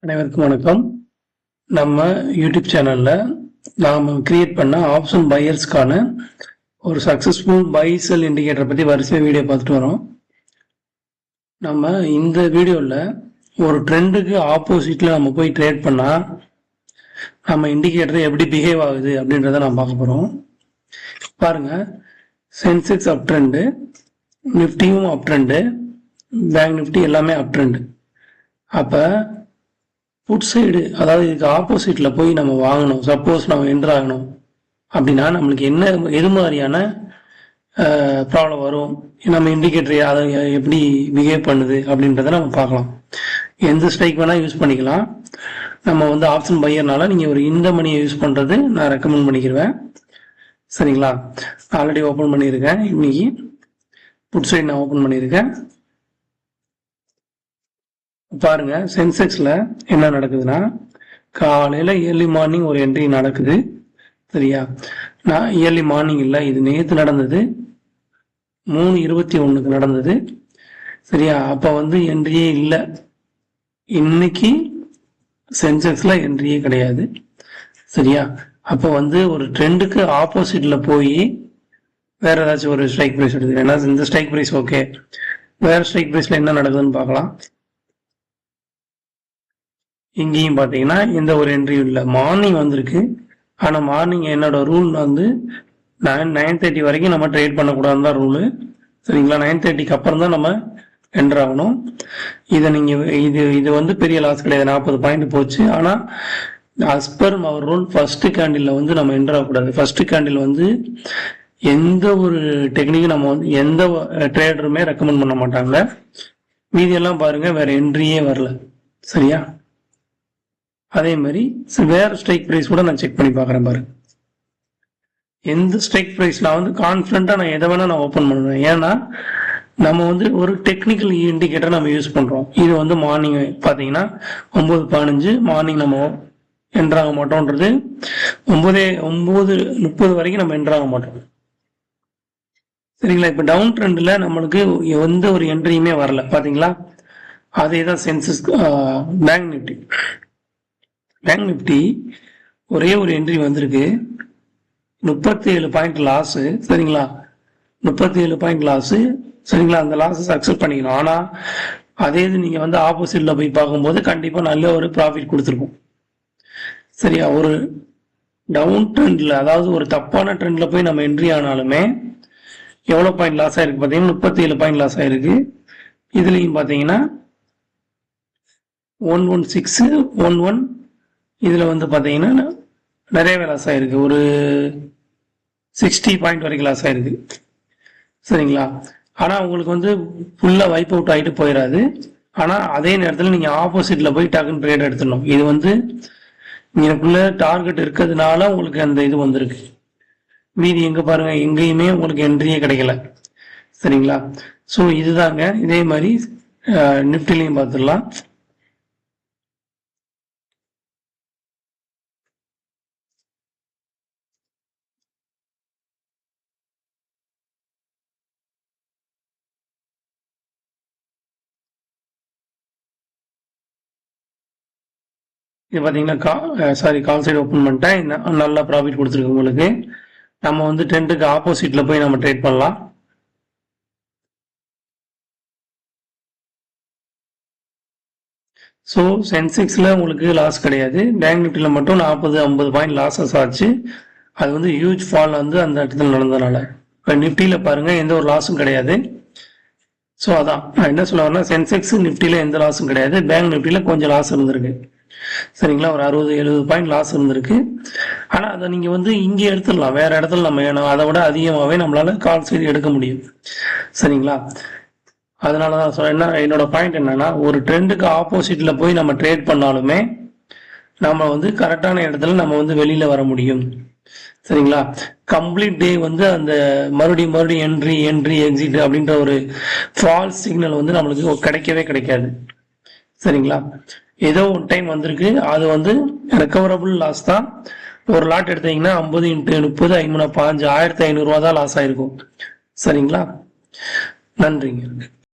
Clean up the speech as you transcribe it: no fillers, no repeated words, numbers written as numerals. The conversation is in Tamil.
அனைவருக்கும் வணக்கம். நம்ம யூடியூப் சேனல்ல நாம கிரியேட் பண்ண ஆப்ஷன் பையர்ஸ்க்கான ஒரு சக்சஸ்ஃபுல் பை செல் இண்டிகேட்டரை பத்தி வரிசையாக வீடியோ பார்த்துட்டு வரோம். நம்ம இந்த வீடியோவில் ஒரு ட்ரெண்டுக்கு ஆப்போசிட்ல நம்ம போய் ட்ரேட் பண்ணா நம்ம இண்டிகேட்டர் எப்படி பிஹேவ் ஆகுது அப்படின்றத நம்ம பார்க்க போறோம். பாருங்க, சென்செக்ஸ் அப் ட்ரெண்டு, நிஃப்டியும் அப் ட்ரெண்டு, பேங்க் நிஃப்டி எல்லாமே அப் ட்ரெண்டு. அப்ப புட் சைடு, அதாவது இதுக்கு ஆப்போசிட்ல போய் நம்ம வாங்கணும், சப்போஸ் நம்ம என்டர் ஆகணும் அப்படின்னா நம்மளுக்கு என்ன எது மாதிரியான ப்ராப்ளம் வரும், நம்ம இண்டிகேட்டர் அதை எப்படி பிஹேவ் பண்ணுது அப்படின்றத நம்ம பார்க்கலாம். எந்த ஸ்ட்ரைக் வேணா யூஸ் பண்ணிக்கலாம். நம்ம ஆப்ஷன் பையர்னால நீங்க ஒரு இந்த மணியை யூஸ் பண்றது நான் ரெக்கமெண்ட் பண்ணிக்கிறேன். சரிங்களா? ஆல்ரெடி ஓப்பன் பண்ணியிருக்கேன். இன்னைக்கு புட் சைடு நான் ஓப்பன் பண்ணியிருக்கேன். பாருங்க, சென்செக்ஸ்ல என்ன நடக்குதுன்னா, காலையில ஏர்லி மார்னிங் ஒரு என்ட்ரி நடக்குது. சரியா? நான் ஏர்லி மார்னிங் இல்லை, இது நேற்று நடந்தது, 3:21 நடந்தது. சரியா? அப்ப என்ட்ரியே இல்லை. இன்னைக்கு சென்செக்ஸ்ல என்ட்ரியே கிடையாது. சரியா? அப்ப ஒரு ட்ரெண்டுக்கு ஆப்போசிட்ல போய் வேற ஏதாச்சும் ஒரு ஸ்ட்ரைக் பிரைஸ் எடுத்துக்கிறேன். ஏன்னா இந்த ஸ்ட்ரைக் பிரைஸ் ஓகே, வேற ஸ்ட்ரைக் பிரைஸ்ல என்ன நடக்குதுன்னு பார்க்கலாம். இங்கேயும் பார்த்தீங்கன்னா எந்த ஒரு என்ட்ரியும் இல்லை. மார்னிங் வந்திருக்கு, ஆனால் மார்னிங் என்னோட ரூல் 9:30 வரைக்கும் நம்ம ட்ரேட் பண்ணக்கூடாதுன்னு தான் ரூலு. சரிங்களா? 9:30க்கு அப்புறம் தான் நம்ம என்டர் ஆகணும். இதை நீங்கள் இது பெரிய லாஸ் கிடையாது, 40 பாயிண்ட் போச்சு. ஆனால் as per our rule first candle நம்ம என்டர் ஆகக்கூடாது. ஃபர்ஸ்ட் கேண்டில் எந்த ஒரு டெக்னிக்கும் நம்ம எந்த ட்ரேடருமே ரெக்கமெண்ட் பண்ண மாட்டாங்க. மீதியெல்லாம் பாருங்க, வேற என்ட்ரியே வரல. சரியா? அதே மாதிரி வேற ஸ்ட்ரைக் பிரைஸ் கூட நான் செக் பண்ணி பார்க்குறேன். பாருங்க, எந்த ஸ்ட்ரைக் பிரைஸ் நான் கான்ஃபிடண்டா நான் எதை வேணா நான் ஓப்பன் பண்ணுவேன். ஏன்னா நம்ம ஒரு டெக்னிக்கல் இண்டிகேட்டர் நம்ம யூஸ் பண்றோம். இது மார்னிங் பார்த்தீங்கன்னா 9:15 மார்னிங் நம்ம என்டர் ஆக மாட்டோம்ன்றது 9:30 வரைக்கும் நம்ம என்டர் ஆக மாட்டோம். சரிங்களா? இப்போ டவுன் ட்ரெண்ட்ல நம்மளுக்கு எந்த ஒரு என்ட்ரியுமே வரல. பாத்தீங்களா? அதே தான் சென்சஸ் பேங்க் நிஃப்டி ஒரே ஒரு என்ட்ரி வந்திருக்கு, 37 பாயிண்ட் லாஸ். சரிங்களா? 37 பாயிண்ட் லாஸ். சரிங்களா? அந்த லாஸ் அக்செப்ட் பண்ணிக்கணும். ஆனா அதே இது நீங்க ஆப்போசிட்ல போய் பார்க்கும்போது கண்டிப்பா நல்ல ஒரு ப்ராஃபிட் கொடுத்துருக்கும். சரியா? ஒரு டவுன் ட்ரெண்ட்ல, அதாவது ஒரு தப்பான ட்ரெண்ட்ல போய் நம்ம என்ட்ரி ஆனாலுமே எவ்வளவு பாயிண்ட் லாஸ் ஆயிருக்கு பாத்தீங்கன்னா 37 பாயிண்ட் லாஸ் ஆயிருக்கு. இதுலயும் பாத்தீங்கன்னா 11611 இதுல பாத்தீங்கன்னா நிறையவே லாஸ் ஆயிருக்கு, ஒரு 60 பாயிண்ட் வரைக்கும் லாஸ் ஆயிருக்கு. சரிங்களா? ஆனா உங்களுக்கு ஃபுல்லா வைப் அவுட் ஆயிட்டு போயிடாது. ஆனா அதே நேரத்துல நீங்க ஆப்போசிட்ல போய் டக்குன்னு ட்ரேட் எடுத்துடணும். இது இங்கக்குள்ள டார்கெட் இருக்கிறதுனால உங்களுக்கு அந்த இது வந்திருக்கு. மீதி எங்க பாருங்க, எங்கேயுமே உங்களுக்கு என்ட்ரியே கிடைக்கல. சரிங்களா? ஸோ இதுதாங்க. இதே மாதிரி நிப்டிலையும் பார்த்துடலாம். இது பார்த்தீங்கன்னா கால் சைடு ஓப்பன் பண்ணிட்டேன். நல்ல ப்ராஃபிட் கொடுத்துருக்கு உங்களுக்கு. நம்ம ட்ரெண்டுக்கு ஆப்போசிட்ல போய் நம்ம ட்ரேட் பண்ணலாம். ஸோ சென்செக்ஸ்ல உங்களுக்கு லாஸ் கிடையாது. பேங்க் நிஃப்டில மட்டும் 40-50 பாயிண்ட் லாஸஸ் ஆச்சு. அது ஹியூஜ் ஃபால் அந்த இடத்துல நடந்ததுனால. இப்போ நிஃப்டியில பாருங்க, எந்த ஒரு லாஸும் கிடையாது. ஸோ அதான் நான் என்ன சொல்ல வரேன்னா, சென்செக்ஸ் நிஃப்டியில எந்த லாஸும் கிடையாது. பேங்க் நிஃப்டியில கொஞ்சம் லாஸ் இருந்திருக்கு. சரிங்களா? ஒரு 60-70 பாயிண்ட் லாஸ் இருந்திருக்கு. ஆனா அதை நீங்க இங்க எடுத்துடலாம். வேற இடத்துல நம்ம அதை விட அதிகமாகவே நம்மளால கால் சைடு எடுக்க முடியும். சரிங்களா? அதனாலதான் சொல்றேன். என்னோட பாயிண்ட் என்னன்னா, ஒரு ட்ரெண்டுக்கு ஆப்போசிட்ல போய் நம்ம ட்ரேட் பண்ணாலுமே நம்ம கரெக்டான இடத்துல நம்ம வெளியில வர முடியும். சரிங்களா? கம்ப்ளீட் டே அந்த மறுபடியும் என்ட்ரி எக்ஸிட் அப்படின்ற ஒரு ஃபால்ஸ் சிக்னல் நம்மளுக்கு கிடைக்கவே கிடைக்காது. சரிங்களா? ஏதோ ஒரு டைம் வந்திருக்கு, அது ரெக்கவரபிள் லாஸ் தான். ஒரு லாட் எடுத்தீங்கன்னா 50 × 30 5 15 1500 ரூபா தான் லாஸ் ஆயிருக்கும். சரிங்களா? நன்றிங்க.